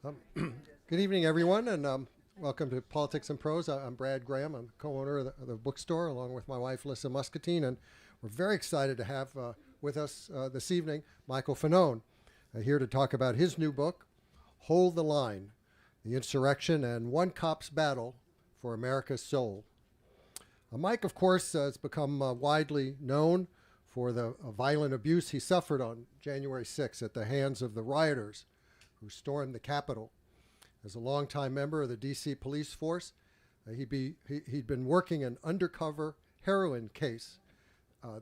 Good evening, everyone, and welcome to Politics and Prose. I'm Brad Graham. I'm co-owner of the bookstore, along with my wife, Lissa Muscatine, and we're very excited to have with us this evening Michael Fanone, here to talk about his new book, Hold the Line, The Insurrection and One Cop's Battle for America's Soul. Mike, of course, has become widely known for the violent abuse he suffered on January 6th at the hands of the rioters who stormed the Capitol. As a longtime member of the D.C. police force, he'd been working an undercover heroin case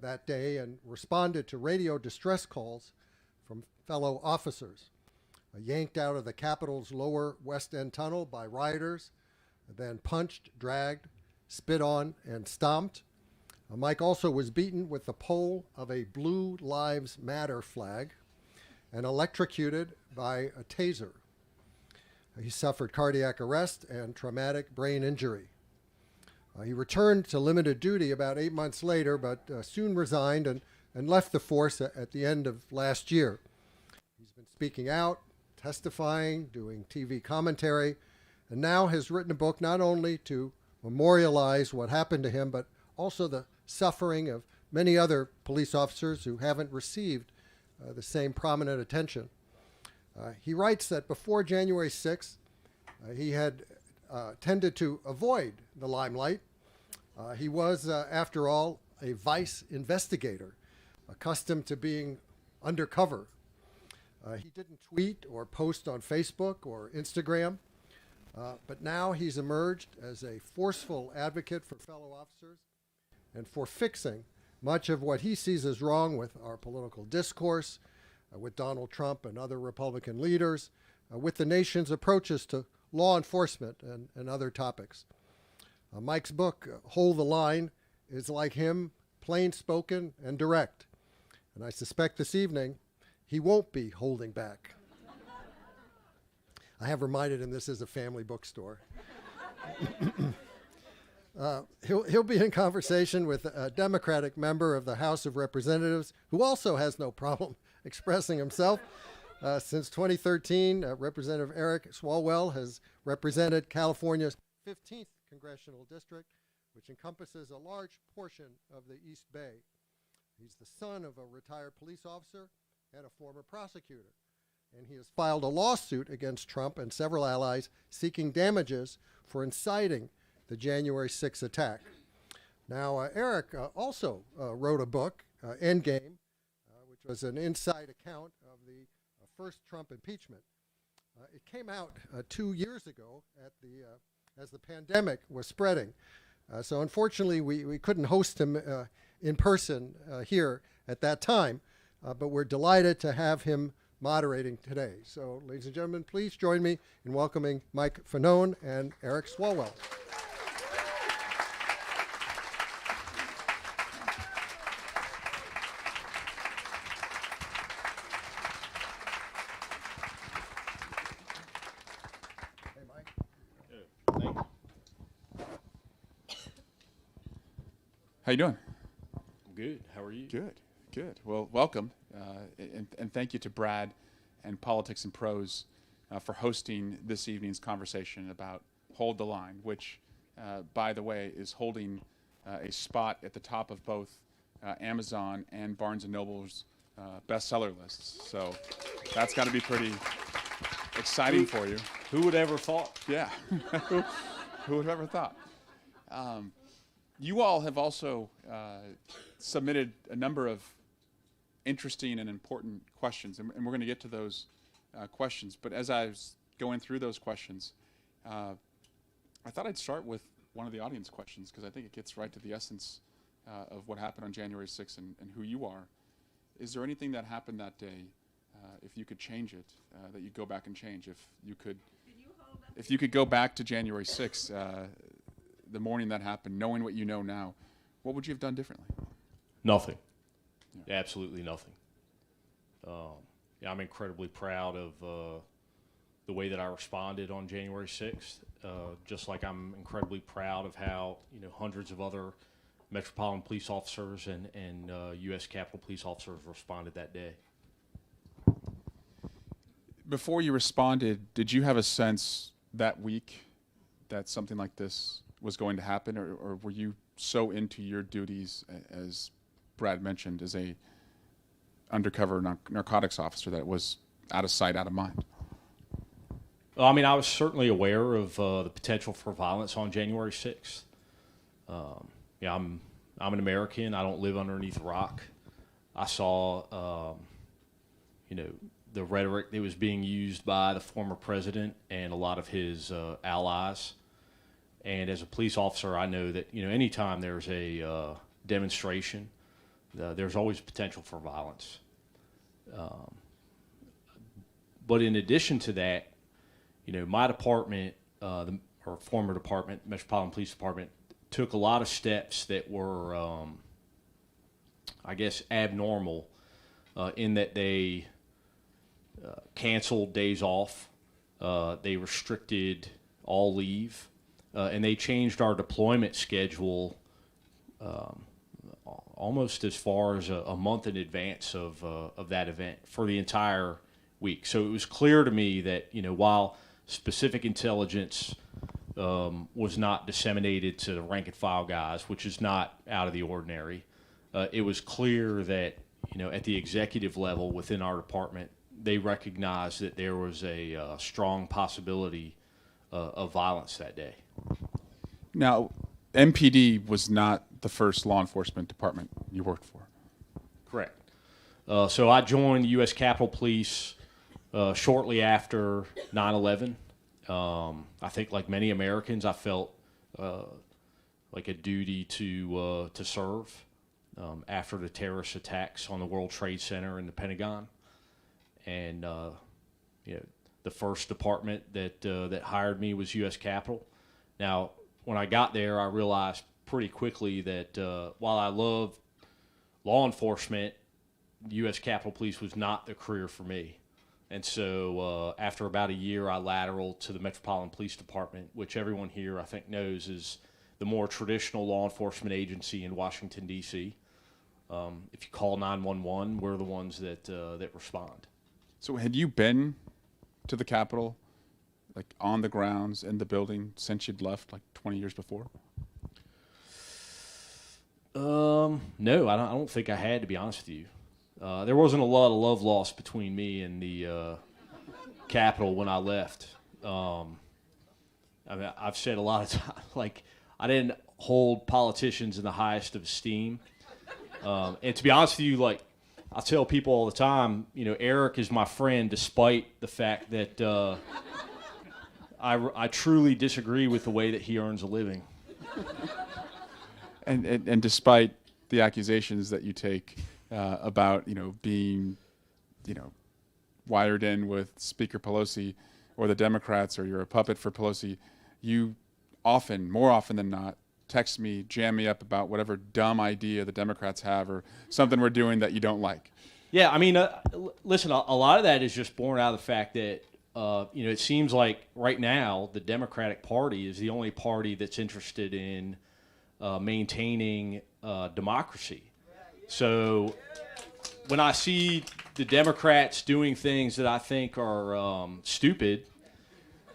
that day and responded to radio distress calls from fellow officers. Yanked out of the Capitol's lower West End tunnel by rioters, then punched, dragged, spit on, and stomped. Mike also was beaten with the pole of a Blue Lives Matter flag and electrocuted by a taser. He suffered cardiac arrest and traumatic brain injury. He returned to limited duty about 8 months later, but soon resigned and left the force at the end of last year. He's been speaking out, testifying, doing TV commentary, and now has written a book not only to memorialize what happened to him, but also the suffering of many other police officers who haven't received the same prominent attention. He writes that before January 6th, he had tended to avoid the limelight. He was, after all, a vice investigator, accustomed to being undercover. He didn't tweet or post on Facebook or Instagram, but now he's emerged as a forceful advocate for fellow officers and for fixing much of what he sees as wrong with our political discourse, with Donald Trump and other Republican leaders, with the nation's approaches to law enforcement and other topics. Mike's book, Hold the Line, is like him, plain-spoken and direct. And I suspect this evening he won't be holding back. I have reminded him this is a family bookstore. He'll be in conversation with a Democratic member of the House of Representatives who also has no problem expressing himself. Since 2013, Representative Eric Swalwell has represented California's 15th congressional district, which encompasses a large portion of the East Bay. He's the son of a retired police officer and a former prosecutor, and he has filed a lawsuit against Trump and several allies seeking damages for inciting the January 6th attack. Now, Eric also wrote a book, Endgame, which was an inside account of the first Trump impeachment. It came out 2 years ago as the pandemic was spreading. So unfortunately, we couldn't host him in person here at that time, but we're delighted to have him moderating today. So, ladies and gentlemen, please join me in welcoming Mike Fanone and Eric Swalwell. How you doing? Good. How are you? Good. Well, welcome, and thank you to Brad and Politics and Prose for hosting this evening's conversation about Hold the Line, which, by the way, is holding a spot at the top of both Amazon and Barnes & Noble's bestseller lists. So that's got to be pretty exciting for you. Who would ever thought? Yeah. Who would have ever thought? You all have also submitted a number of interesting and important questions, and we're going to get to those questions. But as I was going through those questions, I thought I'd start with one of the audience questions, because I think it gets right to the essence of what happened on January 6th and who you are. Is there anything that happened that day, if you could change it, that you'd go back and change? If you could go back to January 6th, the morning that happened, knowing what you know now, what would you have done differently? Nothing. Yeah. Absolutely nothing. I'm incredibly proud of the way that I responded on January 6th, just like I'm incredibly proud of how hundreds of other Metropolitan police officers and U.S. Capitol police officers responded that day. Before you responded, did you have a sense that week that something like this was going to happen, or were you so into your duties, as Brad mentioned, as a undercover narcotics officer, that it was out of sight, out of mind? Well, I mean, I was certainly aware of the potential for violence on January 6th. Yeah, I'm an American. I don't live underneath a rock. I saw, the rhetoric that was being used by the former president and a lot of his allies. And as a police officer, I know that, anytime there's a demonstration, there's always potential for violence. But in addition to that, my department, or former department, Metropolitan Police Department, took a lot of steps that were, abnormal in that they canceled days off, they restricted all leave, and they changed our deployment schedule almost as far as a month in advance of that event for the entire week. So it was clear to me that, while specific intelligence was not disseminated to the rank and file guys, which is not out of the ordinary, it was clear that, at the executive level within our department, they recognized that there was a strong possibility of violence that day. Now, MPD was not the first law enforcement department you worked for. Correct. So I joined the U.S. Capitol Police shortly after 9/11. I think, like many Americans, I felt like a duty to serve after the terrorist attacks on the World Trade Center and the Pentagon. And the first department that hired me was U.S. Capitol. Now, when I got there, I realized pretty quickly that while I love law enforcement, U.S. Capitol Police was not the career for me. And so after about a year, I lateraled to the Metropolitan Police Department, which everyone here I think knows is the more traditional law enforcement agency in Washington, D.C. If you call 911, we're the ones that respond. So had you been to the Capitol, like on the grounds, in the building, since you'd left, like 20 years before? No, I don't think I had, to be honest with you. There wasn't a lot of love lost between me and the Capitol when I left. I've said a lot of times, like, I didn't hold politicians in the highest of esteem. And to be honest with you, like, I tell people all the time, Eric is my friend despite the fact that I truly disagree with the way that he earns a living. And despite the accusations that you take about, being, wired in with Speaker Pelosi or the Democrats, or you're a puppet for Pelosi, you often, more often than not, text me, jam me up about whatever dumb idea the Democrats have or something we're doing that you don't like. Yeah, I mean, listen, a lot of that is just born out of the fact that, it seems like right now the Democratic Party is the only party that's interested in maintaining democracy. So when I see the Democrats doing things that I think are stupid,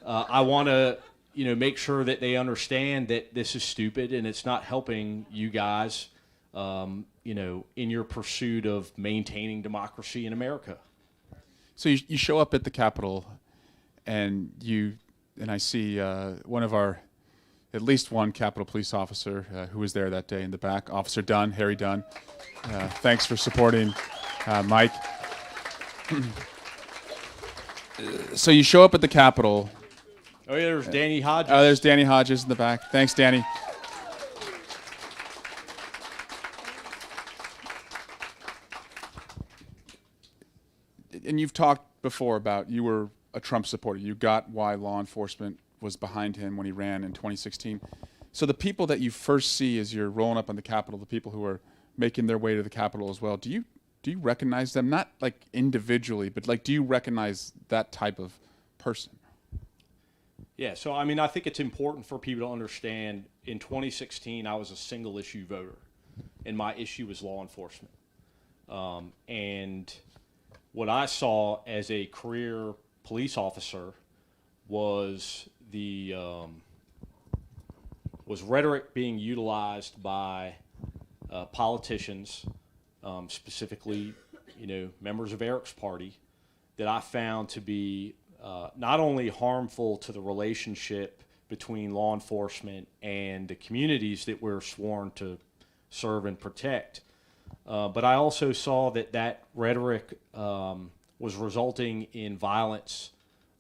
I want to, make sure that they understand that this is stupid and it's not helping you guys, in your pursuit of maintaining democracy in America. So you show up at the Capitol, and I see at least one Capitol Police officer who was there that day in the back, Officer Dunn, Harry Dunn. Thanks for supporting Mike. So you show up at the Capitol. Oh, yeah, there's Danny Hodges. Oh, there's Danny Hodges in the back. Thanks, Danny. And you've talked before about you were a Trump supporter. You got why law enforcement was behind him when he ran in 2016. So the people that you first see as you're rolling up on the Capitol, the people who are making their way to the Capitol as well, do you recognize them? Not like individually, but like, do you recognize that type of person? Yeah, so I mean, I think it's important for people to understand in 2016, I was a single issue voter, and my issue was law enforcement. And what I saw as a career police officer was was rhetoric being utilized by politicians, specifically, members of Eric's party, that I found to be not only harmful to the relationship between law enforcement and the communities that we're sworn to serve and protect, but I also saw that rhetoric was resulting in violence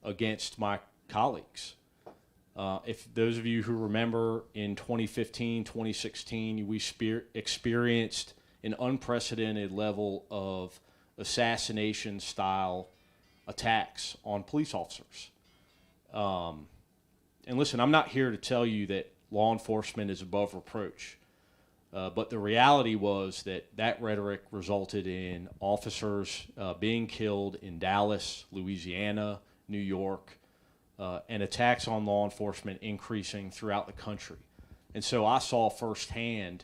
against my colleagues. If those of you who remember, in 2015, 2016, we experienced an unprecedented level of assassination-style attacks on police officers. And listen, I'm not here to tell you that law enforcement is above reproach, but the reality was that rhetoric resulted in officers being killed in Dallas, Louisiana, New York, and attacks on law enforcement increasing throughout the country. And so I saw firsthand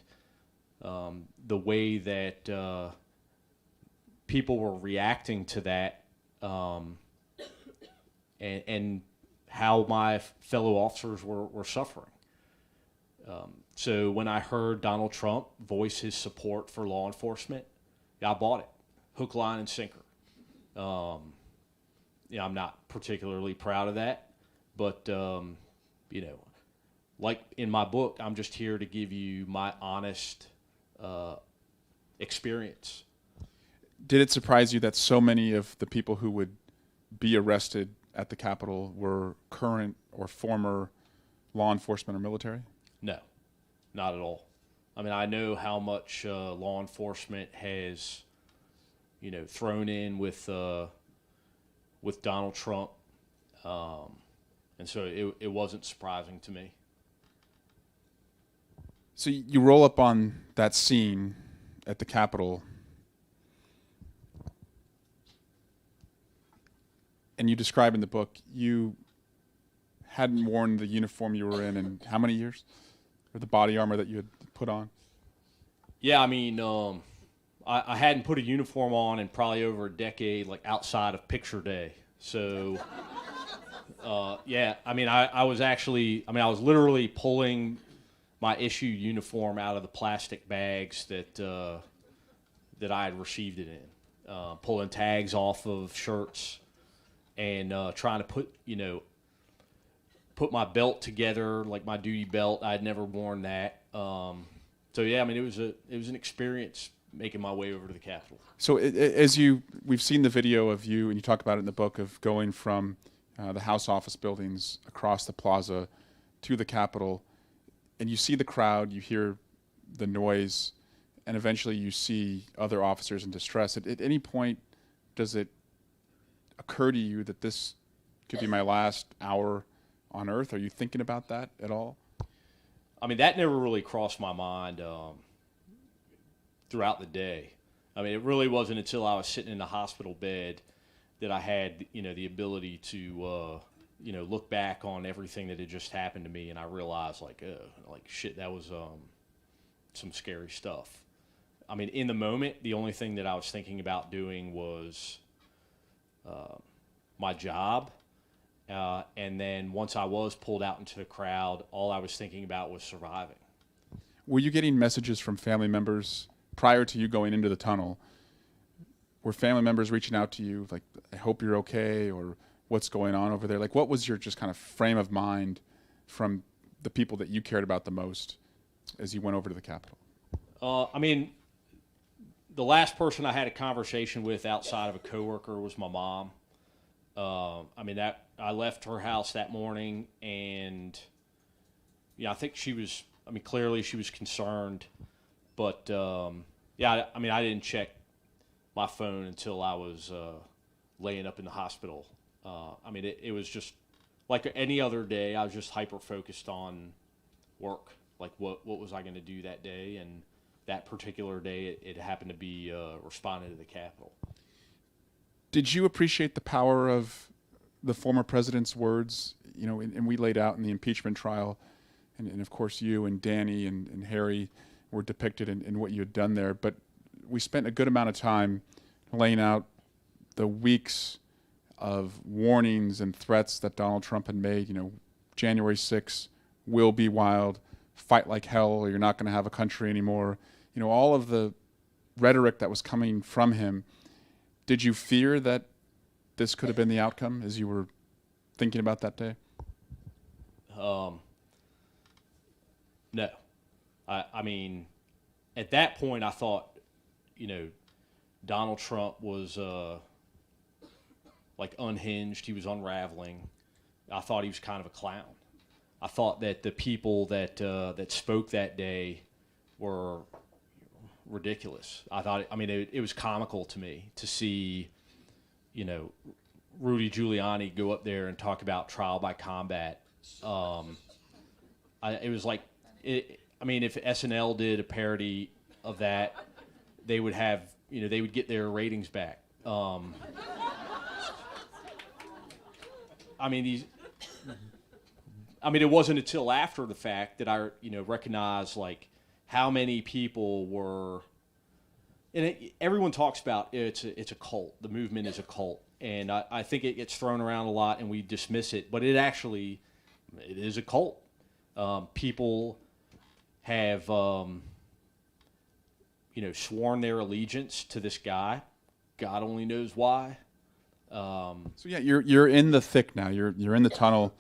the way that people were reacting to that, and how my fellow officers were suffering. So when I heard Donald Trump voice his support for law enforcement, I bought it, hook, line, and sinker. I'm not particularly proud of that, but like in my book, I'm just here to give you my honest experience. Did it surprise you that so many of the people who would be arrested at the Capitol were current or former law enforcement or military? No, not at all. I mean, I know how much law enforcement has, thrown in with Donald Trump, and so it wasn't surprising to me. So you roll up on that scene at the Capitol, and you describe in the book you hadn't worn the uniform you were in how many years? Or the body armor that you had put on? Yeah, I mean, I hadn't put a uniform on in probably over a decade, like outside of picture day. So, yeah, I mean, I was literally pulling my issued uniform out of the plastic bags that I had received it in, pulling tags off of shirts, and trying to put my belt together, like my duty belt. I had never worn that. So yeah, I mean, it was an experience making my way over to the Capitol. So we've seen the video of you, and you talk about it in the book, of going from the House office buildings across the plaza to the Capitol, and you see the crowd, you hear the noise, and eventually you see other officers in distress. At any point, does it occur to you that this could be my last hour on Earth? Are you thinking about that at all? I mean, that never really crossed my mind throughout the day. I mean, it really wasn't until I was sitting in the hospital bed that I had, the ability to, look back on everything that had just happened to me, and I realized, shit, that was some scary stuff. I mean, in the moment, the only thing that I was thinking about doing was my job. And then once I was pulled out into the crowd, all I was thinking about was surviving. Were you getting messages from family members prior to you going into the tunnel? Were family members reaching out to you, like, I hope you're okay, or what's going on over there? Like, what was your just kind of frame of mind from the people that you cared about the most as you went over to the Capitol? I mean, the last person I had a conversation with outside of a coworker was my mom. I left her house that morning, and I think clearly she was concerned, but I didn't check my phone until I was laying up in the hospital. It was just like any other day. I was just hyper focused on work, like what was I going to do that day, and that particular day it happened to be responding to the Capitol. Did you appreciate the power of the former president's words, and we laid out in the impeachment trial, and of course you and Danny and Harry were depicted in what you had done there, but we spent a good amount of time laying out the weeks of warnings and threats that Donald Trump had made, January 6th will be wild, fight like hell or you're not going to have a country anymore. All of the rhetoric that was coming from him. Did you fear that this could have been the outcome as you were thinking about that day? No. I mean, at that point, I thought, Donald Trump was like unhinged. He was unraveling. I thought he was kind of a clown. I thought that the people that spoke that day were ridiculous. It was comical to me to see, Rudy Giuliani go up there and talk about trial by combat. It was like, if SNL did a parody of that, they would have, they would get their ratings back. It wasn't until after the fact that I, recognized like how many people were, and everyone talks about it's a cult. The movement is a cult, and I think it gets thrown around a lot, and we dismiss it, but it is a cult. People have, sworn their allegiance to this guy. God only knows why. So yeah, you're in the thick now. You're in the tunnel.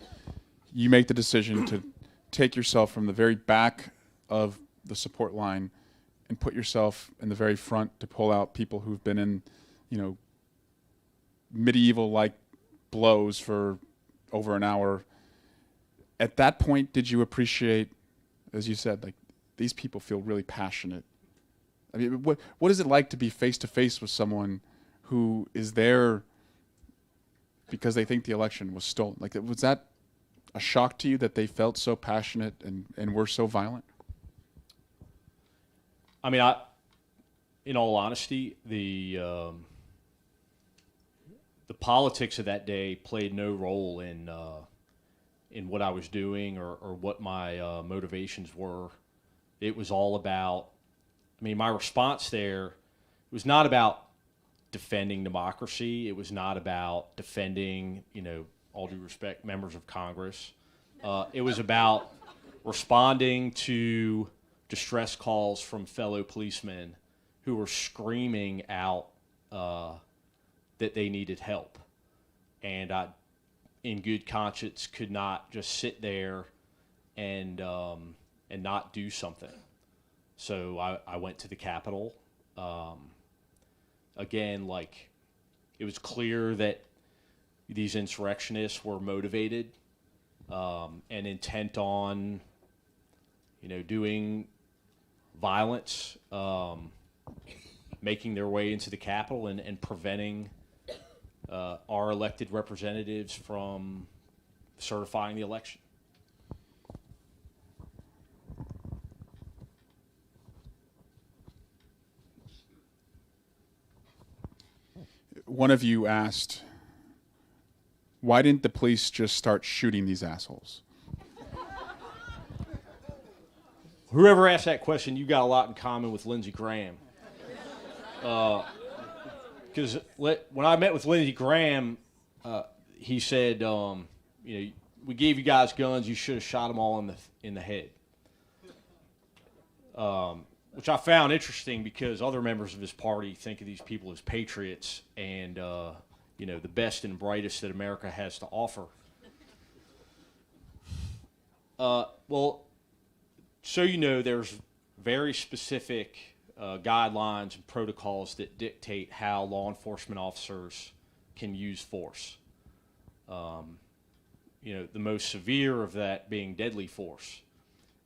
You make the decision to take yourself from the very back of the support line and put yourself in the very front to pull out people who've been in, medieval-like blows for over an hour. At that point, did you appreciate, as you said, like these people feel really passionate? What is it like to be face-to-face with someone who is there because they think the election was stolen? Like, was that a shock to you that they felt so passionate and were so violent? In all honesty, the politics of that day played no role in what I was doing or what my motivations were. It was all about, my response there was not about defending democracy. It was not about defending, all due respect, members of Congress. It was about responding to distress calls from fellow policemen who were screaming out that they needed help. And I, in good conscience, could not just sit there and not do something. So I went to the Capitol. Again, it was clear that these insurrectionists were motivated and intent on, doing violence, making their way into the Capitol and preventing our elected representatives from certifying the election. One of you asked, why didn't the police just start shooting these assholes? Whoever asked that question, you got a lot in common with Lindsey Graham. Because when I met with Lindsey Graham, he said, we gave you guys guns, you should have shot them all in the head. Which I found interesting because other members of his party think of these people as patriots and, the best and brightest that America has to offer. There's very specific guidelines and protocols that dictate how law enforcement officers can use force. The most severe of that being deadly force.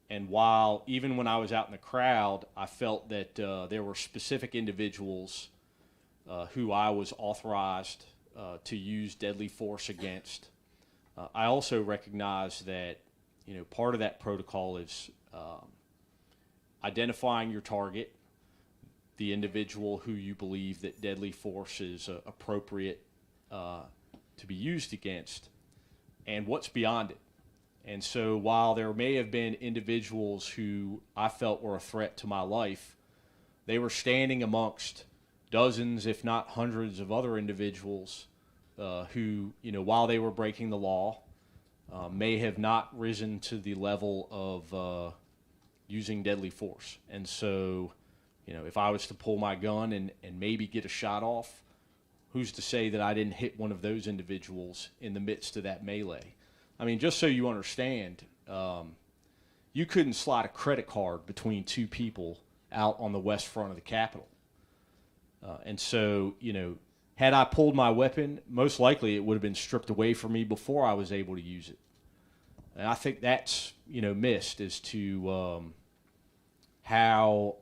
And while even when I was out in the crowd, I felt that there were specific individuals who I was authorized to use deadly force against, I also recognize that part of that protocol is identifying your target, the individual who you believe that deadly force is appropriate to be used against, and what's beyond it. And so while there may have been individuals who I felt were a threat to my life, they were standing amongst dozens, if not hundreds, of other individuals who, while they were breaking the law, may have not risen to the level of using deadly force. And so, if I was to pull my gun and maybe get a shot off, who's to say that I didn't hit one of those individuals in the midst of that melee? I mean, just so you understand, you couldn't slide a credit card between two people out on the west front of the Capitol. And so, had I pulled my weapon, most likely it would have been stripped away from me before I was able to use it. And I think that's, missed as to how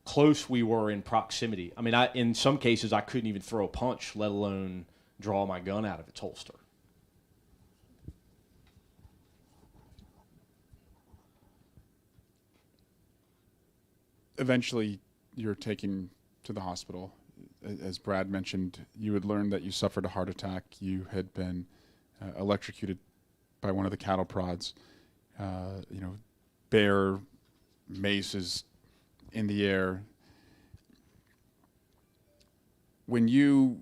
close we were in proximity. I mean, in some cases, I couldn't even throw a punch, let alone draw my gun out of its holster. Eventually, you're taken to the hospital. As Brad mentioned, you had learned that you suffered a heart attack. You had been electrocuted by one of the cattle prods. Bear maces in the air. When you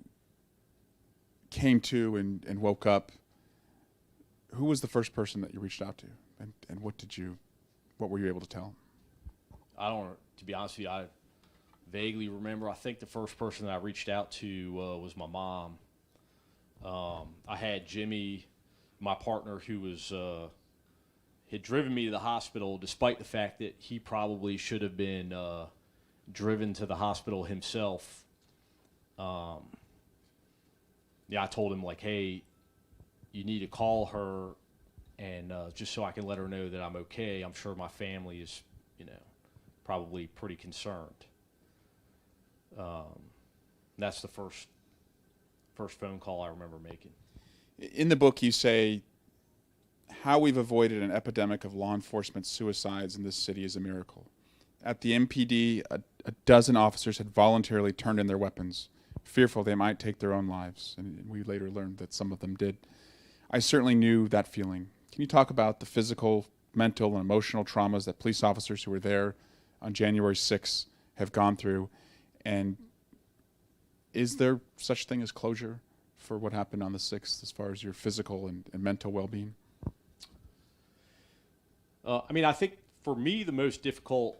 came to and woke up, who was the first person that you reached out to, and what were you able to tell them? To be honest with you, I vaguely remember. I think the first person that I reached out to was my mom. I had Jimmy, my partner, who was had driven me to the hospital, despite the fact that he probably should have been driven to the hospital himself. I told him, like, hey, you need to call her, and just so I can let her know that I'm okay. I'm sure my family is, probably pretty concerned. That's the first phone call I remember making. In the book, you say, how we've avoided an epidemic of law enforcement suicides in this city is a miracle. At the MPD, a dozen officers had voluntarily turned in their weapons, fearful they might take their own lives, and we later learned that some of them did. I certainly knew that feeling. Can you talk about the physical, mental, and emotional traumas that police officers who were there on January 6th have gone through, and is there such thing as closure for what happened on the 6th as far as your physical and mental well-being? I think for me the most difficult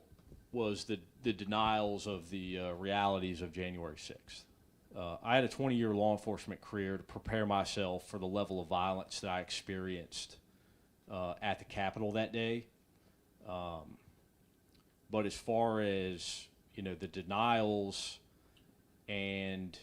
was the denials of the realities of January 6th. I had a 20-year law enforcement career to prepare myself for the level of violence that I experienced at the Capitol that day. But as far as, the denials and,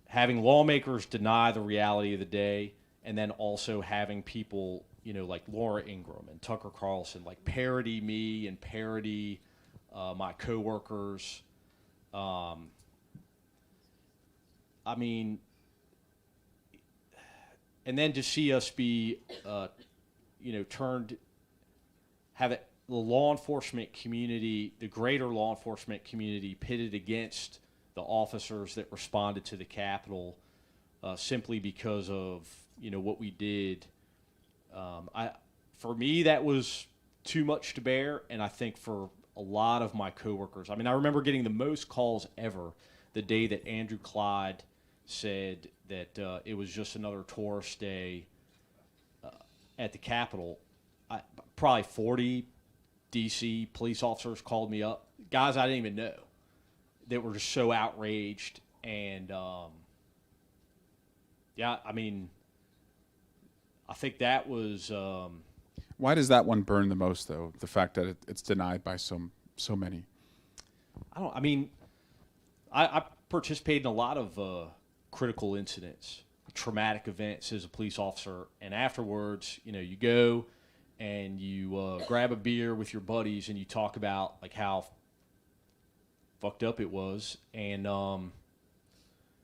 having lawmakers deny the reality of the day, and then also having people, like Laura Ingraham and Tucker Carlson, like parody me and parody my coworkers. And then to see us be, have the law enforcement community, the greater law enforcement community, pitted against the officers that responded to the Capitol simply because of, what we did. For me, that was too much to bear, and I think for a lot of my coworkers. I remember getting the most calls ever the day that Andrew Clyde said that it was just another tourist day at the Capitol. Probably 40 D.C. police officers called me up, guys I didn't even know, that were just so outraged. And, I think that was... Why does that one burn the most, though, the fact that it's denied by so many? I participated in a lot of critical incidents, traumatic events as a police officer, and afterwards, you go and you grab a beer with your buddies and you talk about like how fucked up it was, and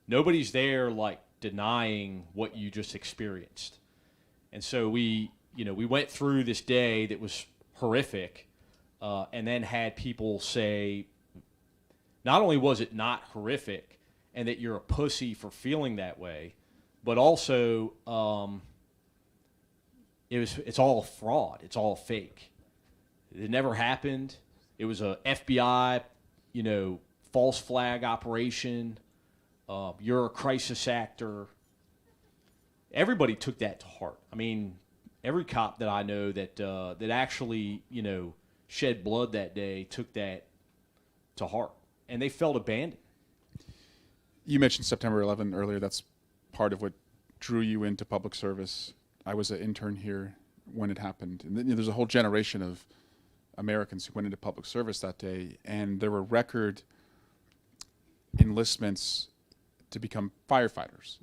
nobody's there like denying what you just experienced. And so we went through this day that was horrific, and then had people say, not only was it not horrific and that you're a pussy for feeling that way, but also it's all a fraud. It's all fake. It never happened. It was a FBI, false flag operation. You're a crisis actor. Everybody took that to heart. I mean, every cop that I know that actually, shed blood that day took that to heart, and they felt abandoned. You mentioned September 11 earlier. That's part of what drew you into public service. I was an intern here when it happened. And then, there's a whole generation of Americans who went into public service that day, and there were record enlistments to become firefighters.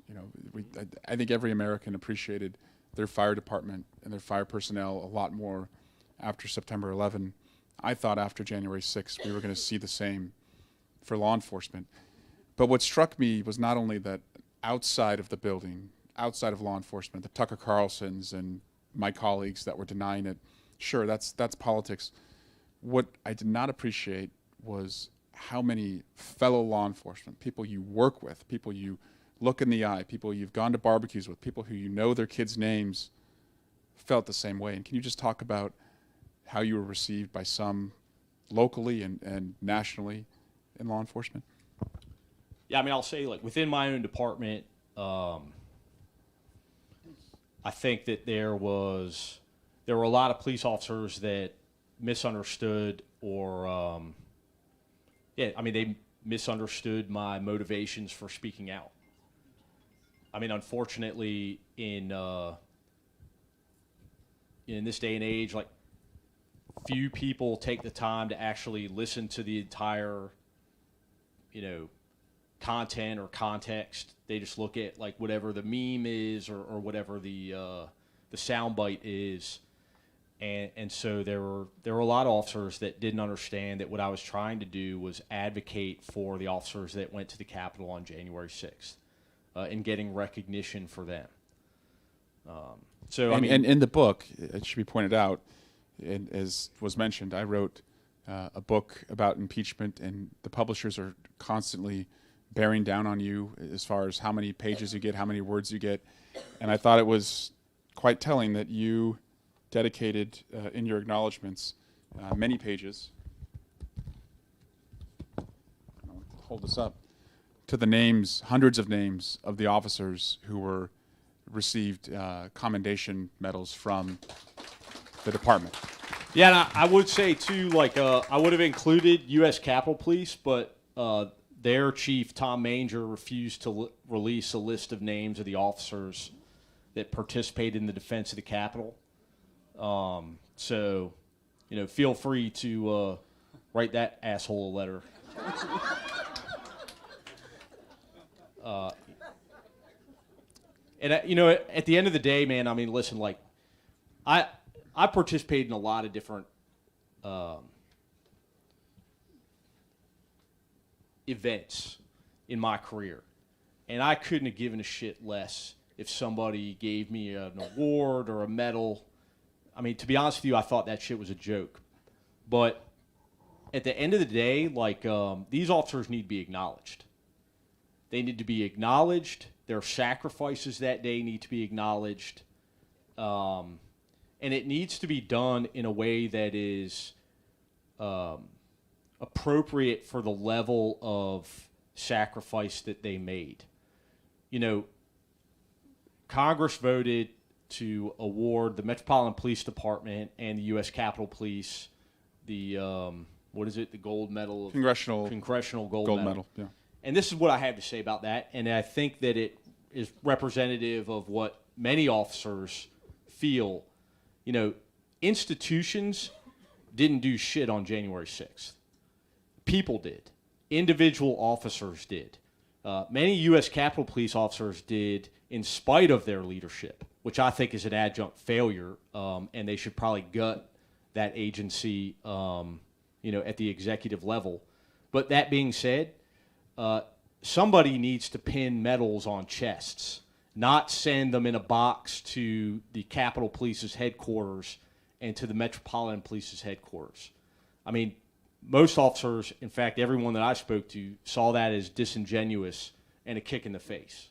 I think every American appreciated their fire department and their fire personnel a lot more after September 11. I thought after January 6th we were going to see the same for law enforcement. But what struck me was not only that outside of the building, outside of law enforcement, the Tucker Carlsons and my colleagues that were denying it, sure, that's politics. What I did not appreciate was how many fellow law enforcement, people you work with, people you look in the eye, people you've gone to barbecues with, people who their kids' names, felt the same way. And can you just talk about how you were received by some locally and nationally in law enforcement? Yeah, I mean, I'll say, within my own department, I think that there were a lot of police officers that misunderstood or, they misunderstood my motivations for speaking out. I mean, unfortunately, in this day and age, few people take the time to actually listen to the entire, content or context. They just look at whatever the meme is or whatever the soundbite is, and so there were a lot of officers that didn't understand that what I was trying to do was advocate for the officers that went to the Capitol on January 6th, and getting recognition for them. And in the book, it should be pointed out, and as was mentioned, I wrote a book about impeachment, and the publishers are constantly bearing down on you as far as how many pages you get, how many words you get. And I thought it was quite telling that you dedicated in your acknowledgments many pages. I'll hold this up to the names, hundreds of names of the officers who received commendation medals from the department. Yeah, and I would say too, I would have included U.S. Capitol Police, but their chief, Tom Manger, refused to release a list of names of the officers that participated in the defense of the Capitol. So, feel free to write that asshole a letter. And at the end of the day, man, I mean, listen, I participated in a lot of different events in my career, and I couldn't have given a shit less if somebody gave me an award or a medal. I mean, to be honest with you, I thought that shit was a joke. But at the end of the day, these officers need to be acknowledged. They need to be acknowledged. Their sacrifices that day need to be acknowledged. And it needs to be done in a way that is appropriate for the level of sacrifice that they made. Congress voted to award the Metropolitan Police Department and the U.S. Capitol Police the, the gold medal? Congressional gold medal. Yeah. And this is what I have to say about that, and I think that it is representative of what many officers feel. Institutions didn't do shit on January 6th. People did. Individual officers did. Many U.S. Capitol Police officers did in spite of their leadership, which I think is an adjunct failure, and they should probably gut that agency, at the executive level. But that being said, somebody needs to pin medals on chests, not send them in a box to the Capitol Police's headquarters and to the Metropolitan Police's headquarters. I mean, most officers, in fact, everyone that I spoke to, saw that as disingenuous and a kick in the face.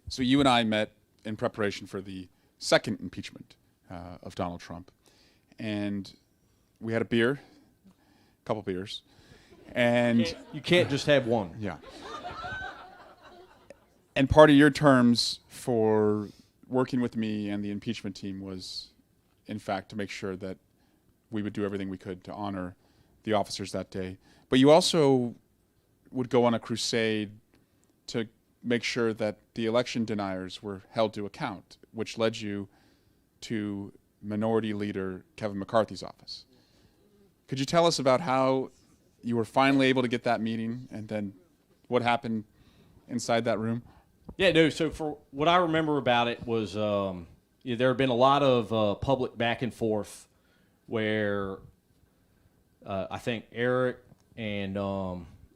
So you and I met in preparation for the second impeachment of Donald Trump. And we had a beer, a couple beers, and You can't just have one. yeah. And part of your terms for working with me and the impeachment team was, in fact, to make sure that we would do everything we could to honor the officers that day. But you also would go on a crusade to make sure that the election deniers were held to account, which led you to Minority Leader Kevin McCarthy's office. Could you tell us about how you were finally able to get that meeting and then what happened inside that room? Yeah, no, so for what I remember about it was there had been a lot of public back and forth where I think Eric and,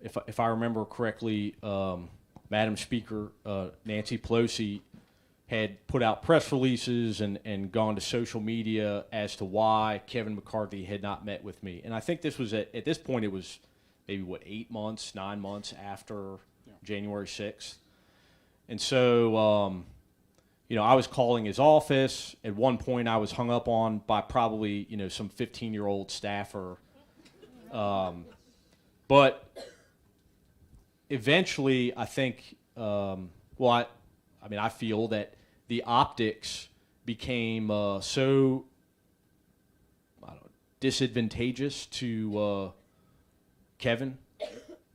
if I remember correctly, Madam Speaker Nancy Pelosi had put out press releases and gone to social media as to why Kevin McCarthy had not met with me. And I think this was at this point, it was maybe, 9 months after January 6th. And so, I was calling his office. At one point, I was hung up on by probably, some 15-year-old staffer. But eventually, I think, I feel that the optics became so disadvantageous to Kevin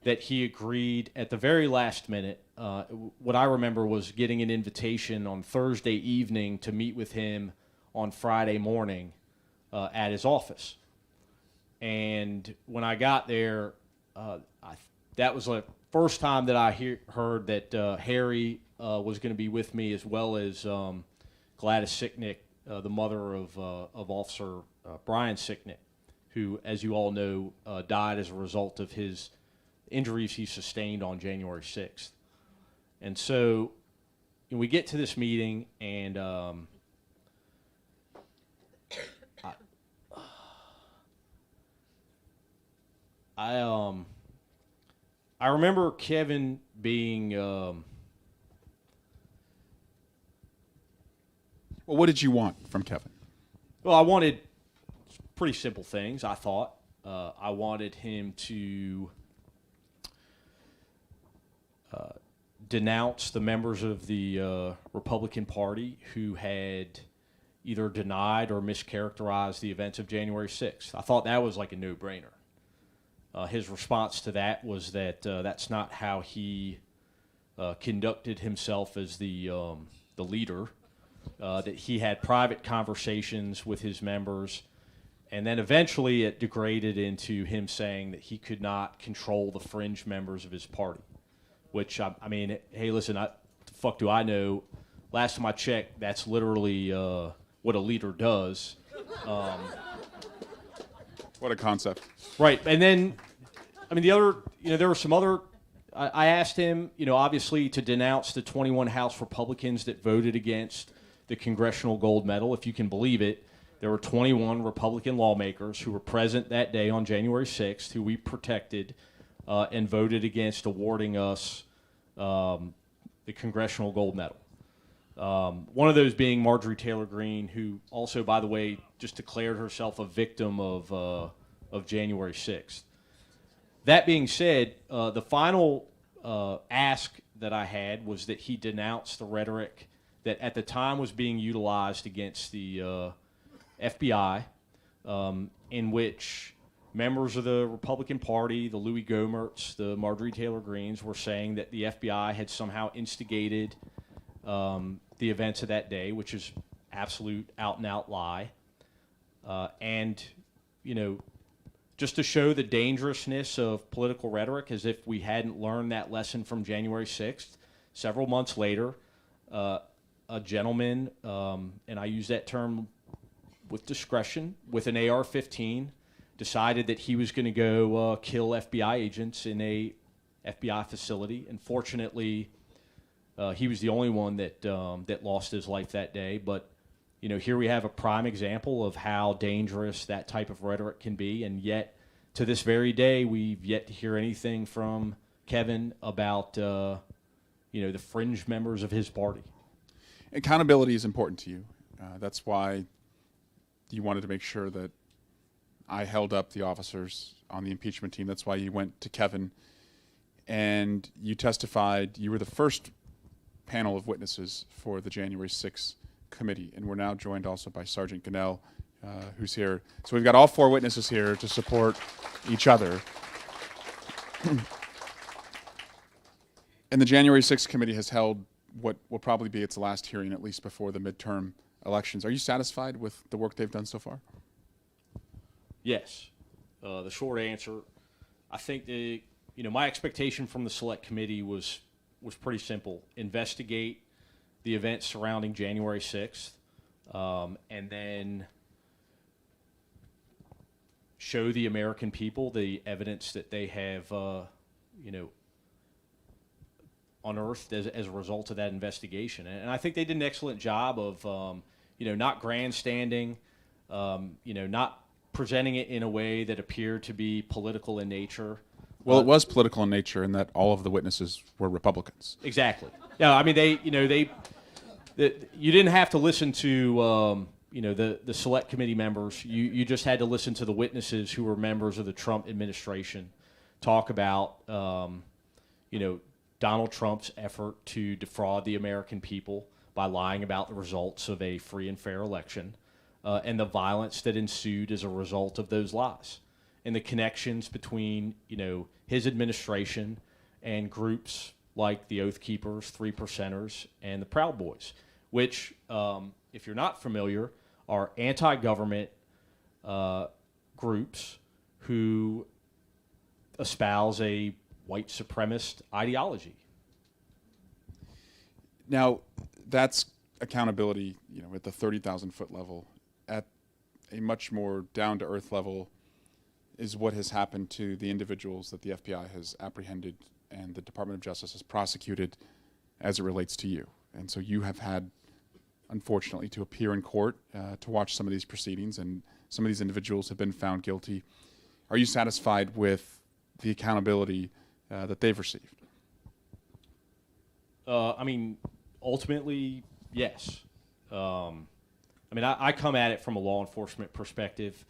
that he agreed at the very last minute. What I remember was getting an invitation on Thursday evening to meet with him on Friday morning at his office. And when I got there, that was the first time that I heard that Harry was going to be with me, as well as Gladys Sicknick, the mother of Officer Brian Sicknick, who, as you all know, died as a result of his injuries he sustained on January 6th. And so we get to this meeting, and I remember Kevin being Well, what did you want from Kevin? well, I wanted pretty simple things, I thought. I wanted him to denounce the members of the Republican Party who had either denied or mischaracterized the events of January 6th. I thought that was like a no-brainer. His response to that was that that's not how he conducted himself as the leader, that he had private conversations with his members, and then eventually it degraded into him saying that he could not control the fringe members of his party, which, hey, listen, the fuck do I know? Last time I checked, that's literally what a leader does. What a concept. Right, and then, the other, there were some other, I asked him, obviously to denounce the 21 House Republicans that voted against the Congressional Gold Medal. If you can believe it, there were 21 Republican lawmakers who were present that day on January 6th, who we protected and voted against awarding us the Congressional Gold Medal. One of those being Marjorie Taylor Greene, who also, by the way, just declared herself a victim of January 6th. That being said, the final ask that I had was that he denounced the rhetoric that at the time was being utilized against the FBI, in which members of the Republican Party, the Louis Gohmerts, the Marjorie Taylor Greenes, were saying that the FBI had somehow instigated the events of that day, which is absolute out-and-out lie. And, just to show the dangerousness of political rhetoric, as if we hadn't learned that lesson from January 6th, several months later, a gentleman, and I use that term with discretion, with an AR-15, decided that he was going to go kill FBI agents in a FBI facility. And fortunately, he was the only one that lost his life that day. But here we have a prime example of how dangerous that type of rhetoric can be, and yet to this very day, we've yet to hear anything from Kevin about the fringe members of his party. Accountability is important to you. That's why you wanted to make sure that I held up the officers on the impeachment team. That's why you went to Kevin. And you testified. You were the first panel of witnesses for the January 6th committee. And we're now joined also by Sergeant Gunnell, who's here. So we've got all four witnesses here to support each other. And the January 6th committee has held what will probably be its last hearing, at least before the midterm elections. Are you satisfied with the work they've done so far? Yes. The short answer, I think my expectation from the select committee was pretty simple. Investigate the events surrounding January 6th, and then show the American people the evidence that they have, unearthed as a result of that investigation. And I think they did an excellent job of, not grandstanding, not presenting it in a way that appeared to be political in nature. Well, it was political in nature in that all of the witnesses were Republicans. Exactly. Yeah, I mean, you didn't have to listen to, the select committee members. You just had to listen to the witnesses who were members of the Trump administration talk about, Donald Trump's effort to defraud the American people by lying about the results of a free and fair election, and the violence that ensued as a result of those lies, and the connections between, his administration and groups like the Oath Keepers, Three Percenters, and the Proud Boys, which, if you're not familiar, are anti-government groups who espouse a white supremacist ideology. Now, that's accountability, at the 30,000-foot level. At a much more down-to-earth level is what has happened to the individuals that the FBI has apprehended and the Department of Justice has prosecuted as it relates to you. And so you have had, unfortunately, to appear in court to watch some of these proceedings, and some of these individuals have been found guilty. Are you satisfied with the accountability that they've received? Ultimately, yes. I come at it from a law enforcement perspective.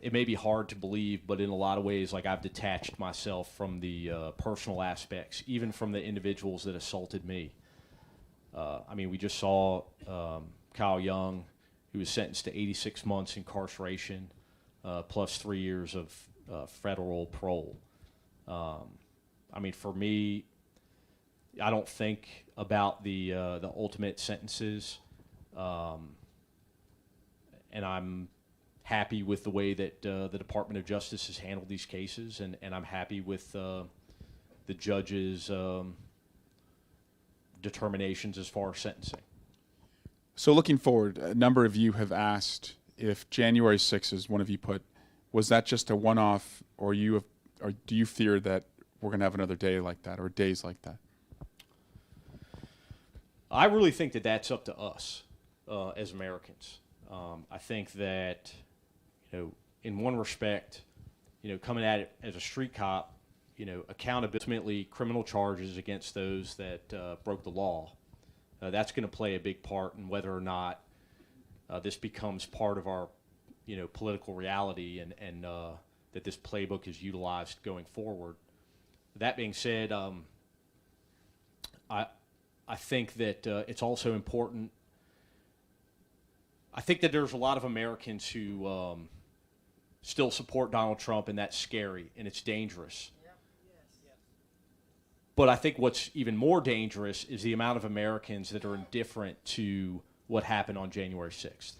It may be hard to believe, but in a lot of ways, I've detached myself from the personal aspects, even from the individuals that assaulted me. We just saw Kyle Young, who was sentenced to 86 months incarceration, plus 3 years of federal parole. For me, I don't think about the ultimate sentences, and I'm happy with the way that the Department of Justice has handled these cases, and I'm happy with the judge's determinations as far as sentencing. So looking forward, a number of you have asked if January 6th, as one of you put, was that just a one-off, or do you fear that we're going to have another day like that or days like that? I really think that that's up to us as Americans. I think that, in one respect, coming at it as a street cop, accountability, ultimately criminal charges against those that broke the law. That's going to play a big part in whether or not this becomes part of our, political reality, and that this playbook is utilized going forward. That being said, I think that it's also important. I think that there's a lot of Americans who still support Donald Trump, and that's scary and it's dangerous. Yeah. Yes. But I think what's even more dangerous is the amount of Americans that are indifferent to what happened on January 6th.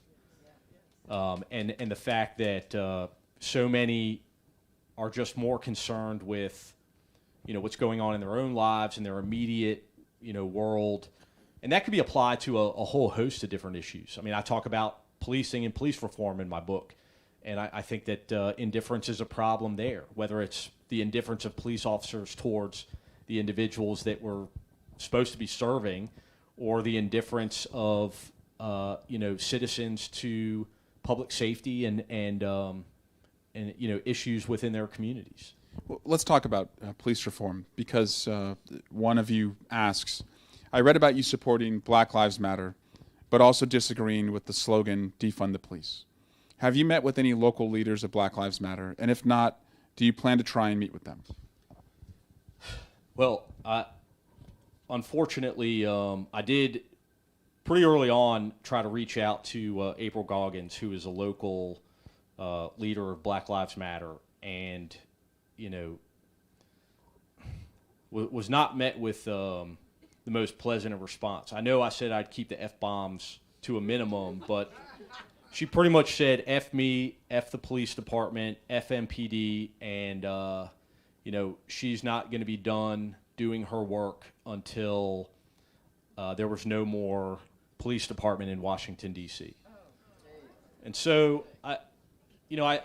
And the fact that so many are just more concerned with, what's going on in their own lives and their immediate, world. And that could be applied to a whole host of different issues. I talk about policing and police reform in my book. And I think that indifference is a problem there, whether it's the indifference of police officers towards the individuals that were supposed to be serving, or the indifference of citizens to public safety and issues within their communities. Well, let's talk about police reform, because one of you asks, I read about you supporting Black Lives Matter, but also disagreeing with the slogan, defund the police. Have you met with any local leaders of Black Lives Matter? And if not, do you plan to try and meet with them? Well, unfortunately, I did pretty early on try to reach out to April Goggins, who is a local leader of Black Lives Matter, and was not met with the most pleasant of response. I know I said I'd keep the F-bombs to a minimum, but she pretty much said F me, F the police department, F MPD, and she's not going to be done doing her work until there was no more police department in Washington, D.C. And so I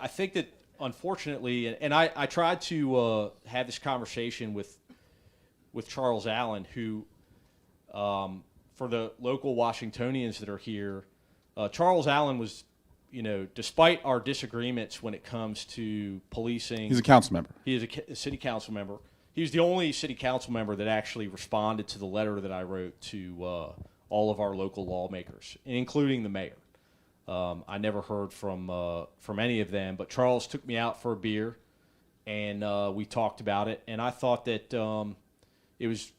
think that unfortunately, and I tried to have this conversation with Charles Allen, who, for the local Washingtonians that are here, Charles Allen was, despite our disagreements when it comes to policing. He's a council member. He is a city council member. He was the only city council member that actually responded to the letter that I wrote to all of our local lawmakers, including the mayor. I never heard from any of them, but Charles took me out for a beer, and we talked about it. And I thought that it was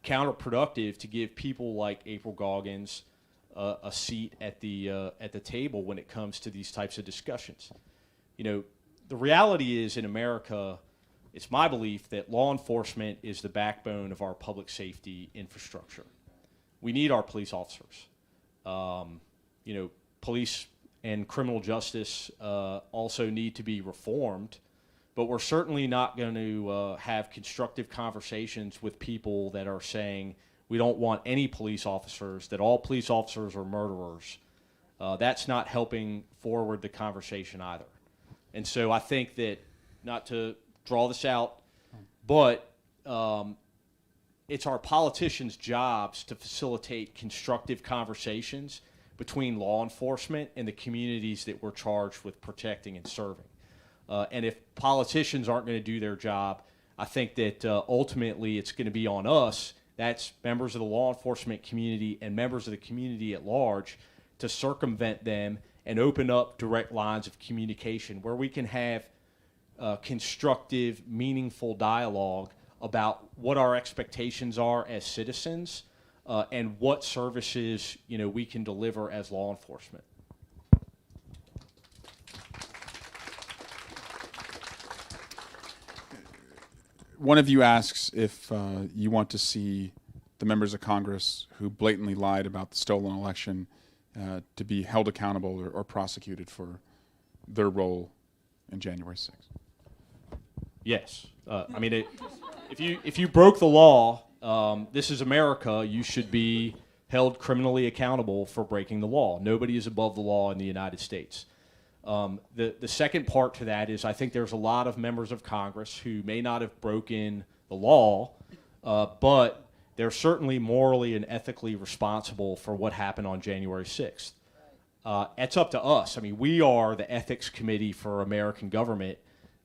counterproductive to give people like April Goggins a seat at the table when it comes to these types of discussions. The reality is in America, it's my belief that law enforcement is the backbone of our public safety infrastructure. We need our police officers. Police and criminal justice also need to be reformed, but we're certainly not going to have constructive conversations with people that are saying we don't want any police officers, that all police officers are murderers. That's not helping forward the conversation either. And so I think that, not to draw this out, but it's our politicians' jobs to facilitate constructive conversations between law enforcement and the communities that we're charged with protecting and serving. And if politicians aren't going to do their job, I think that ultimately it's going to be on us, that's members of the law enforcement community and members of the community at large, to circumvent them and open up direct lines of communication where we can have constructive, meaningful dialogue about what our expectations are as citizens and what services we can deliver as law enforcement. One of you asks if you want to see the members of Congress who blatantly lied about the stolen election to be held accountable or prosecuted for their role in January 6th. Yes. If you broke the law, this is America, you should be held criminally accountable for breaking the law. Nobody is above the law in the United States. The second part to that is I think there's a lot of members of Congress who may not have broken the law, but they're certainly morally and ethically responsible for what happened on January 6th. It's up to us. We are the ethics committee for American government.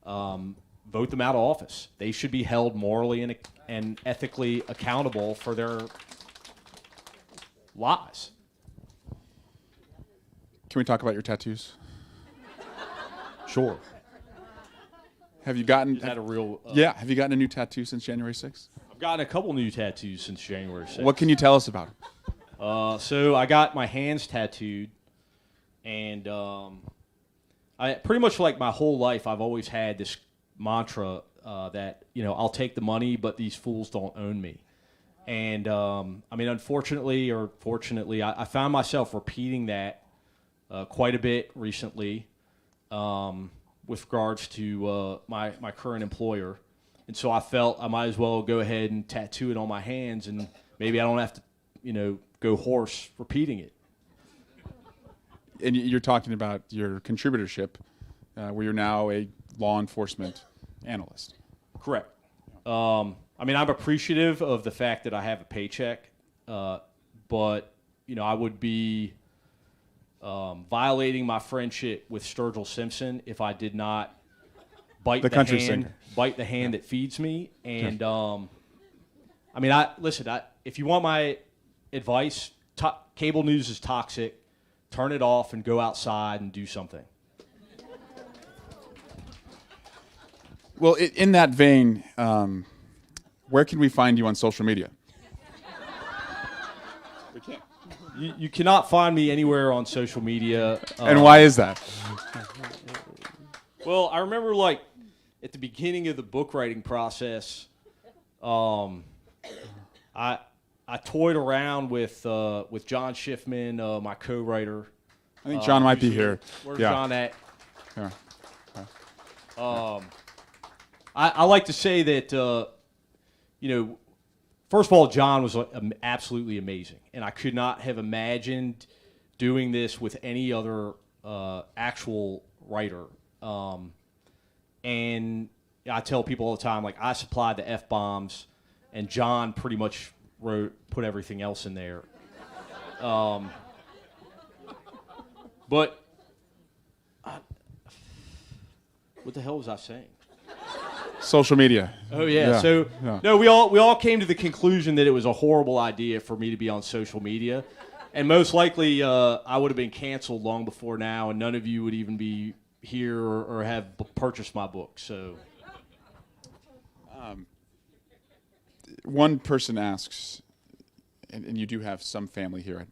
Vote them out of office. They should be held morally and ethically accountable for their lies. Can we talk about your tattoos? Sure. Have you gotten? Is that a real? Yeah. Have you gotten a new tattoo since January 6th? I've gotten a couple new tattoos since January 6th. What can you tell us about them? So I got my hands tattooed, and I pretty much like my whole life I've always had this mantra that I'll take the money, but these fools don't own me. And unfortunately or fortunately, I found myself repeating that quite a bit recently. With regards to my current employer. And so I felt I might as well go ahead and tattoo it on my hands, and maybe I don't have to, go hoarse repeating it. And you're talking about your contributorship, where you're now a law enforcement analyst. Correct. I'm appreciative of the fact that I have a paycheck, but, I would be violating my friendship with Sturgill Simpson if I did not bite the hand that feeds me. And if you want my advice, cable news is toxic. Turn it off and go outside and do something. Well, in that vein, where can we find you on social media? We can't. You cannot find me anywhere on social media. And why is that? Well, I remember like at the beginning of the book writing process, I toyed around with John Schiffman, my co-writer. I think John might be here. Where's Yeah. John at? Yeah. I like to say that first of all, John was absolutely amazing, and I could not have imagined doing this with any other actual writer. And I tell people all the time, like, I supplied the F-bombs, and John pretty much put everything else in there. But what the hell was I saying? Social media. Oh yeah. Yeah. No, we all came to the conclusion that it was a horrible idea for me to be on social media, and most likely I would have been canceled long before now, and none of you would even be here or have purchased my book. So, One person asks, and you do have some family here.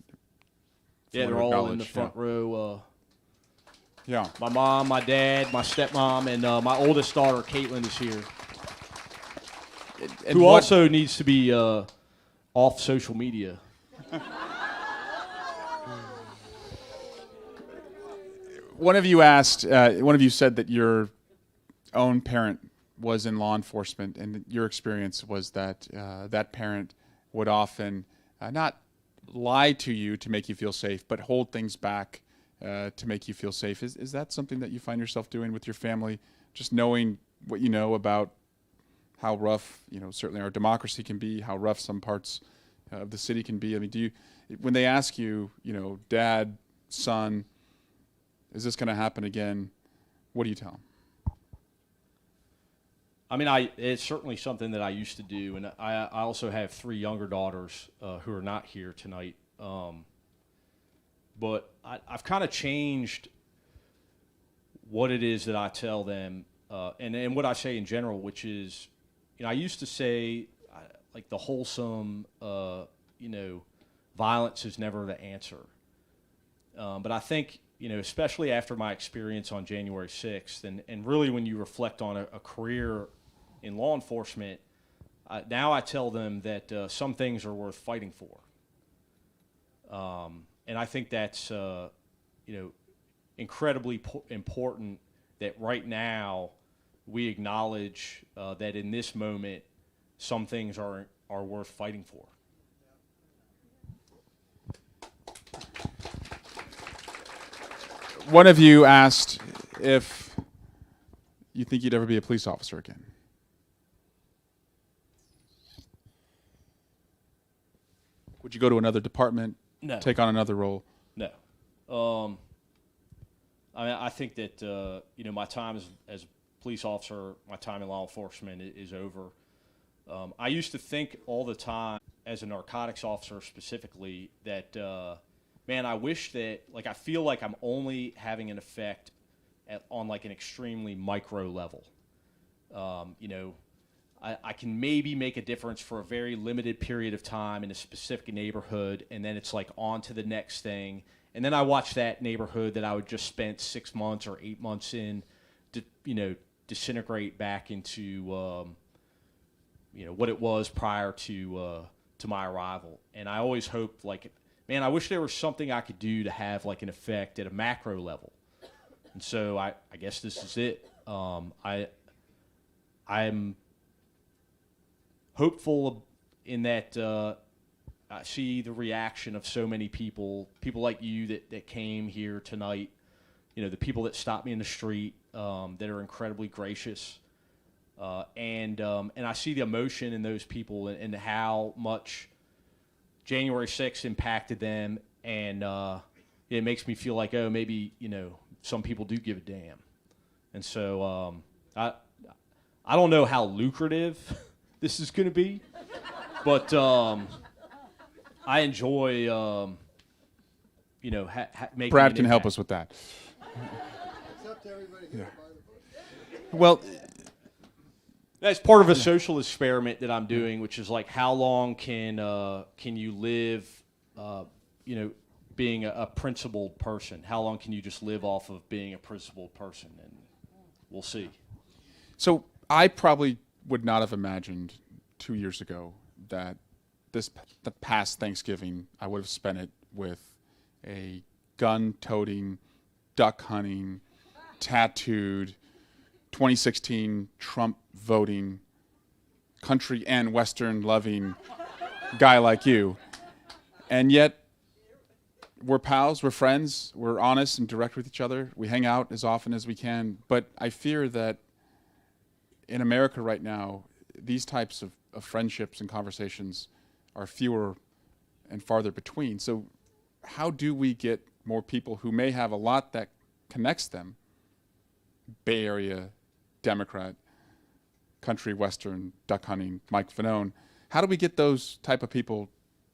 yeah, they're all in the front row. Yeah. My mom, my dad, my stepmom, and my oldest daughter, Caitlin, is here, And who what- also needs to be off social media. One of you asked, one of you said that your own parent was in law enforcement, and your experience was that that parent would often not lie to you to make you feel safe, but hold things back to make you feel safe. Is that something that you find yourself doing with your family? Just knowing what you know about how rough, certainly our democracy can be, how rough some parts of the city can be. I mean, when they ask you, dad, son, is this going to happen again? What do you tell them? I mean, it's certainly something that I used to do, and I also have 3 younger daughters who are not here tonight. But I've kind of changed what it is that I tell them, and what I say in general, which is, I used to say, like, the wholesome, violence is never the answer. But I think, especially after my experience on January 6th, and really when you reflect on a career in law enforcement, now I tell them that some things are worth fighting for. And I think that's, incredibly important that right now we acknowledge that in this moment, some things are worth fighting for. One of you asked if you think you'd ever be a police officer again. Would you go to another department? No. Take on another role? No. I mean, I think that, my time as a police officer, my time in law enforcement is over. I used to think all the time, as a narcotics officer specifically, that, man, I wish that, like, I feel like I'm only having an effect on, like, an extremely micro level. I can maybe make a difference for a very limited period of time in a specific neighborhood, and then it's like on to the next thing. And then I watch that neighborhood that I would just spent 6 months or 8 months in, disintegrate back into, what it was prior to my arrival. And I always hoped, like, man, I wish there was something I could do to have like an effect at a macro level. And so I guess this is it. I'm hopeful in that I see the reaction of so many people like you that came here tonight, the people that stopped me in the street, that are incredibly gracious. And I see the emotion in those people and how much January 6th impacted them. And it makes me feel like, maybe, some people do give a damn. And so I don't know how lucrative this is going to be, but I enjoy, making Brad an can help impact. us with that. Except everybody here. Well, That's part of a social experiment that I'm doing, which is like, how long can you live, being a principled person? How long can you just live off of being a principled person? And we'll see. So I probably would not have imagined 2 years ago that the past Thanksgiving I would have spent it with a gun-toting, duck-hunting, tattooed, 2016 Trump voting, country and Western loving guy like you. And yet, we're pals, we're friends, we're honest and direct with each other. We hang out as often as we can. But I fear that in America right now, these types of friendships and conversations are fewer and farther between. So how do we get more people who may have a lot that connects them, Bay Area, Democrat, country, Western, duck hunting, Mike Fanone, how do we get those type of people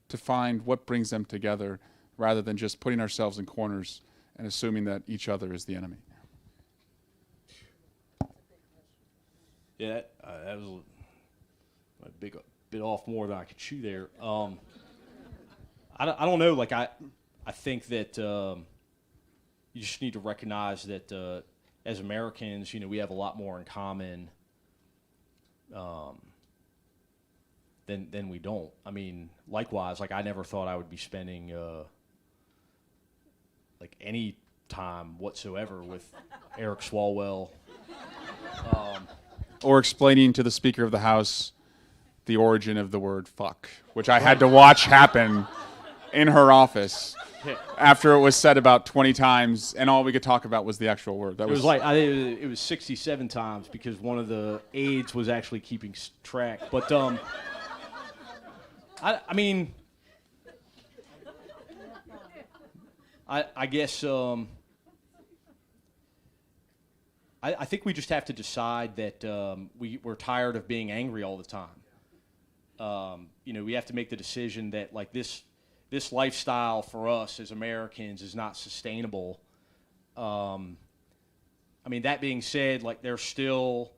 to find what brings them together rather than just putting ourselves in corners and assuming that each other is the enemy? Yeah, that was a bit off more than I could chew there. I don't know. Like, I think that you just need to recognize that as Americans, we have a lot more in common than we don't. I mean, likewise, like, I never thought I would be spending like any time whatsoever with Eric Swalwell. Or explaining to the Speaker of the House the origin of the word fuck, which I had to watch happen in her office after it was said about 20 times, and all we could talk about was the actual word. It was like, it was 67 times because one of the aides was actually keeping track. But I mean, I guess I think we just have to decide that we're tired of being angry all the time. We have to make the decision that, like, this lifestyle for us as Americans is not sustainable. I mean, that being said, like, there's still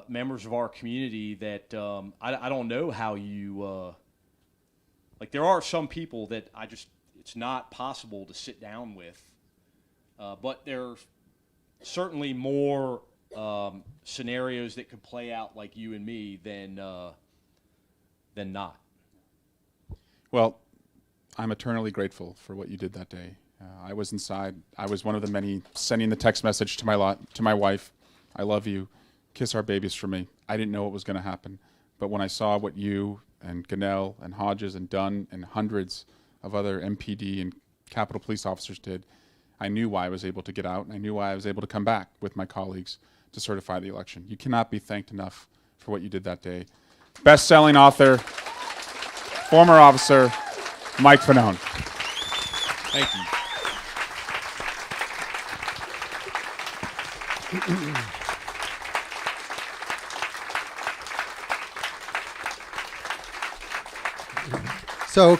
members of our community that I don't know how you like. There are some people that it's not possible to sit down with, but there's certainly more scenarios that could play out like you and me than not. Well, I'm eternally grateful for what you did that day. I was inside. I was one of the many sending the text message to my wife, "I love you. Kiss our babies for me." I didn't know what was going to happen, but when I saw what you and Ganell and Hodges and Dunn and hundreds of other MPD and Capitol Police officers did, I knew why I was able to get out, and I knew why I was able to come back with my colleagues to certify the election. You cannot be thanked enough for what you did that day. Best-selling author, former officer, Mike Fanone. Thank you. So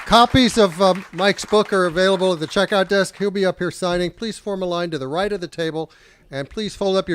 copies of Mike's book are available at the checkout desk. He'll be up here signing. Please form a line to the right of the table, and please fold up your